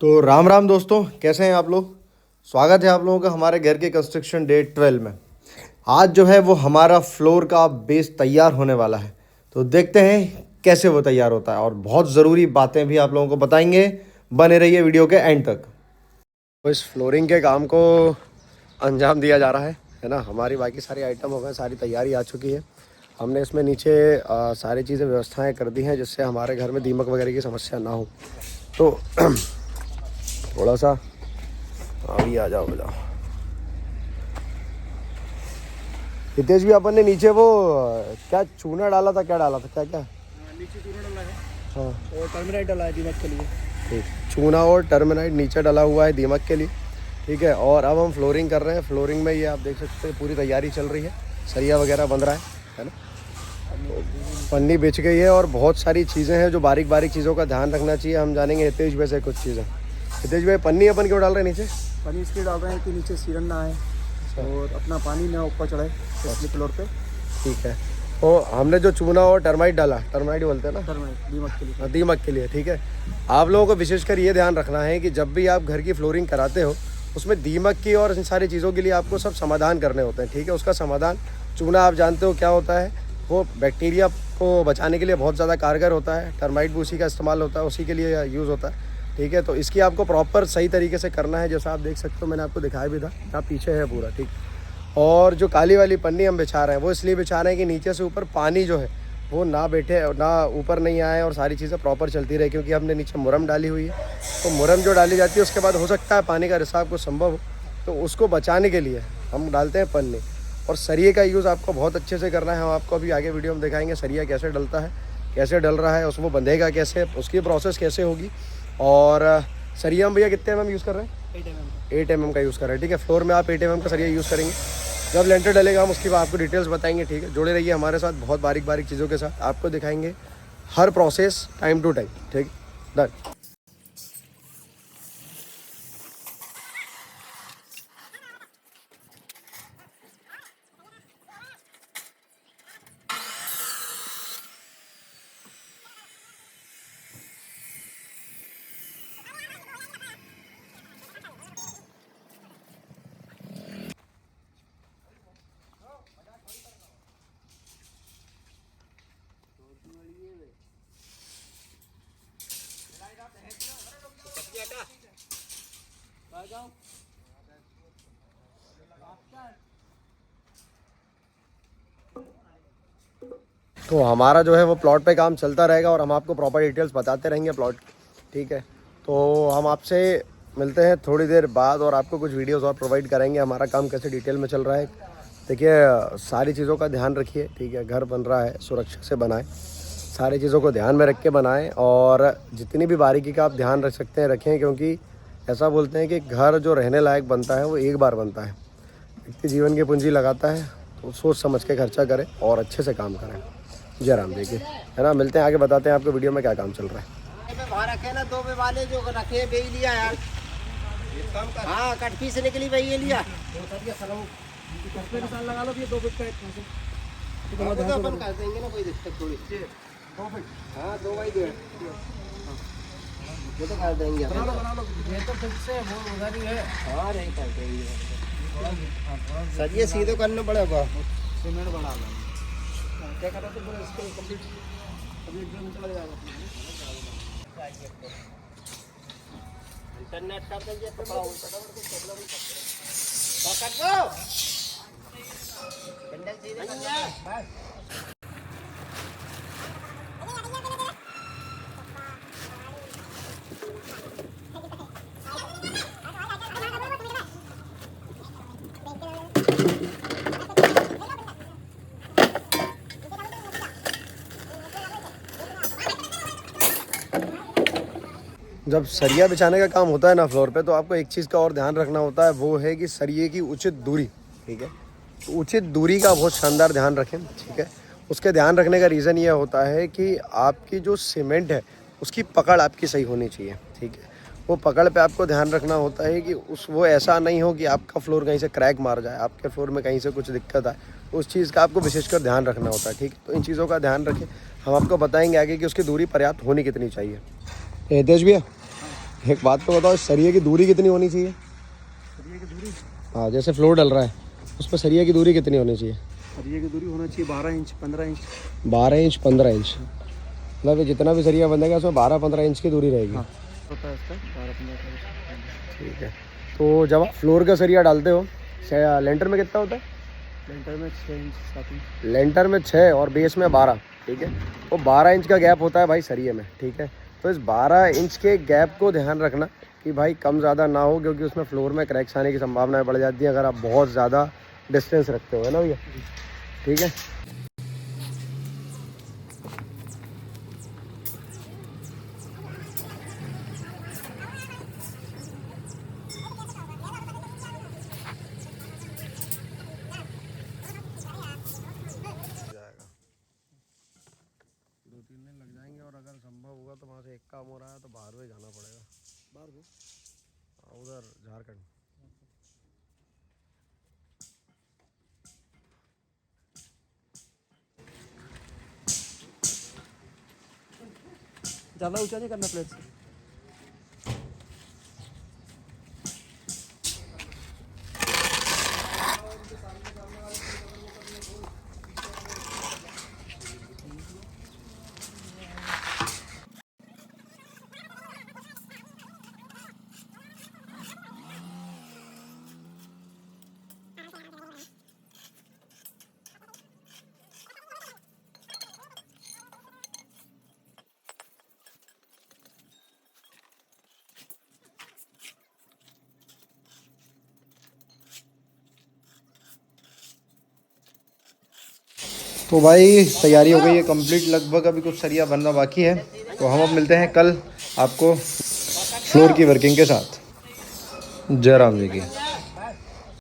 तो राम राम दोस्तों, कैसे हैं आप लोग। स्वागत है आप लोगों का हमारे घर के कंस्ट्रक्शन डे 12 में। आज जो है वो हमारा फ्लोर का बेस तैयार होने वाला है। तो देखते हैं कैसे वो तैयार होता है और बहुत ज़रूरी बातें भी आप लोगों को बताएंगे। बने रहिए वीडियो के एंड तक। तो इस फ्लोरिंग के काम को अंजाम दिया जा रहा है ना। हमारी बाकी सारी आइटम हो गए, सारी तैयारी आ चुकी है। हमने इसमें नीचे सारी चीज़ें व्यवस्थाएं कर दी हैं जिससे हमारे घर में दीमक वगैरह की समस्या ना हो। तो थोड़ा सा अभी आ जाओ हितेश भी अपन ने नीचे वो क्या चूना डाला था, क्या डाला था, क्या क्या नीचे चूना डाला है। हाँ, और टर्मिनाइट डाला है दीमक के लिए। ठीक, चूना और टर्मिनाइट नीचे डाला हुआ है दीमक के लिए। ठीक है, और अब हम फ्लोरिंग कर रहे हैं। फ्लोरिंग में ये आप देख सकते हैं पूरी तैयारी चल रही है, सरिया वगैरह बन रहा है ना। पन्नी बिछ गई है और बहुत सारी चीज़ें हैं जो बारीक बारीक चीज़ों का ध्यान रखना चाहिए। हम जानेंगे हितेश भाई से कुछ चीज़ें। हितेश भाई, पन्नी अपन क्यों डाल रहे हैं नीचे? पानी इसलिए डाल रहे हैं कि नीचे सीरन ना आए और अपना पानी ना ऊपर चढ़ाए इसलिए फ्लोर पे। ठीक है, तो हमने जो चूना और टर्माइट डाला, टर्माइट बोलते हैं ना, टर्मिनाइट दीमक के लिए। दीमक के लिए। ठीक है, आप लोगों को विशेषकर ये ध्यान रखना है कि जब भी आप घर की फ्लोरिंग कराते हो उसमें दीमक की और इन सारी चीज़ों के लिए आपको सब समाधान करने होते हैं। ठीक है, उसका समाधान चूना आप जानते हो क्या होता है, वो बैक्टीरिया को बचाने के लिए बहुत ज़्यादा कारगर होता है। टर्माइट भी उसी का इस्तेमाल होता है, उसी के लिए यूज़ होता है। ठीक है, तो इसकी आपको प्रॉपर सही तरीके से करना है। जैसा आप देख सकते हो, मैंने आपको दिखाया भी था, यहाँ पीछे है पूरा। ठीक, और जो काली वाली पन्नी हम बिछा रहे हैं वो इसलिए बिछा रहे हैं कि नीचे से ऊपर पानी जो है वो ना बैठे, ना ऊपर नहीं आए और सारी चीज़ें प्रॉपर चलती रहे। क्योंकि हमने नीचे मुरम डाली हुई है, तो मुरम जो डाली जाती है उसके बाद हो सकता है पानी का रिसाव को संभव हो, तो उसको बचाने के लिए हम डालते हैं पन्नी। और सरिये का यूज़ आपको बहुत अच्छे से करना है। हम आपको अभी आगे वीडियो में दिखाएंगे सरिया कैसे डलता है, कैसे डल रहा है, उसको बंधेगा कैसे, उसकी प्रोसेस कैसे होगी। और सरिया में भैया कितने mm यूज़ कर रहे हैं? 8 mm का यूज़ कर रहे हैं। ठीक है, फ्लोर में आप 8 mm का सरिया यूज़ करेंगे। जब लेंटर डलेगा हम उसकी आपको डिटेल्स बताएंगे। ठीक है, जुड़े रहिए हमारे साथ, बहुत बारीक बारीक चीज़ों के साथ आपको दिखाएंगे हर प्रोसेस टाइम टू टाइम। ठीक, डन। तो हमारा जो है वो प्लॉट पे काम चलता रहेगा और हम आपको प्रॉपर डिटेल्स बताते रहेंगे प्लॉट की। ठीक है, तो हम आपसे मिलते हैं थोड़ी देर बाद और आपको कुछ वीडियोस और प्रोवाइड करेंगे हमारा काम कैसे डिटेल में चल रहा है। देखिए, सारी चीज़ों का ध्यान रखिए। ठीक है, घर बन रहा है, सुरक्षा से बनाएं, सारी चीज़ों को ध्यान में रख के बनाएं और जितनी भी बारीकी का आप ध्यान रख सकते हैं रखें। क्योंकि ऐसा बोलते हैं कि घर जो रहने लायक बनता है वो एक बार बनता है। व्यक्ति जीवन की पूंजी लगाता है तो सोच समझ के खर्चा करें और अच्छे से काम करें। जय राम। देखिए, है ना, मिलते हैं आगे, बताते हैं आपको वीडियो में क्या काम चल रहा है। वहाँ रखे ना 2 पे वाले जो रखे बे लिया यार। हाँ, कटपी से निकली भाई ये लिया। लगा लो ये 2 फीट का हाँ, तो अपन कर देंगे ना, कोई दिक्कत थोड़ी। 2 फीट। हाँ, 2 बाई 2 ये तो कर देंगे। बना लो ये तो फिक्स है, वो उधर ही है। हाँ, नहीं कर देंगे सर, ये सीधे करना पड़ेगा। सीमेंट बना लो। क्या करा तो पूरा इसको कंप्लीट अभी 1 दिन चला जाएगा। इंटरनेट कर देंगे तो पकड़ दो बंडल सीधे बस। जब सरिया बिछाने का काम होता है ना फ्लोर पे, तो आपको एक चीज़ का और ध्यान रखना होता है, वो है कि सरिये की उचित दूरी। ठीक है, तो उचित दूरी का बहुत शानदार ध्यान रखें। ठीक है, उसके ध्यान रखने का रीज़न ये होता है कि आपकी जो सीमेंट है उसकी पकड़ आपकी सही होनी चाहिए। ठीक है, वो पकड़ पे आपको ध्यान रखना होता है कि वो ऐसा नहीं हो कि आपका फ्लोर कहीं से क्रैक मार जाए, आपके फ्लोर में कहीं से कुछ दिक्कत आए, उस चीज़ का आपको विशेषकर ध्यान रखना होता है। ठीक है, तो इन चीज़ों का ध्यान रखें। हम आपको बताएंगे आगे कि उसकी दूरी पर्याप्त होनी कितनी चाहिए। हितेश भैया, एक बात तो बताओ, सरिये की दूरी कितनी होनी चाहिए? सरिये की दूरी, हाँ, जैसे फ्लोर डल रहा है उस पर सरिये की दूरी कितनी होनी चाहिए? सरिये की दूरी होना चाहिए 12 इंच 15 इंच। 12 इंच 15 इंच, मतलब जितना भी सरिया बंधेगा उसमें 12-15 इंच की दूरी रहेगी। हाँ होता है इसका 12-15। ठीक है। तो जब आप फ्लोर का सरिया डालते हो, लेंटर में कितना होता है? लेंटर में 6 इंच 7 इंच। लेंटर में 6 और बेस में 12, ठीक है। तो 12 इंच का गैप होता है भाई सरिये में, ठीक है। तो इस 12 इंच के गैप को ध्यान रखना कि भाई कम ज़्यादा ना हो, क्योंकि उसमें फ्लोर में क्रैक्स आने की संभावनाएं बढ़ जाती हैं अगर आप बहुत ज़्यादा डिस्टेंस रखते हो, है ना भैया? ठीक है। और अगर संभव होगा तो वहाँ से एक काम हो रहा है तो बाहर में जाना पड़ेगा। बाहर में उधर झारखंड। ज़्यादा ऊंचा नहीं करना प्लेट से। तो भाई तैयारी हो गई है कंप्लीट लगभग, अभी कुछ सरिया बनना बाकी है। तो हम अब मिलते हैं कल आपको फ्लोर की वर्किंग के साथ। जय राम जी की।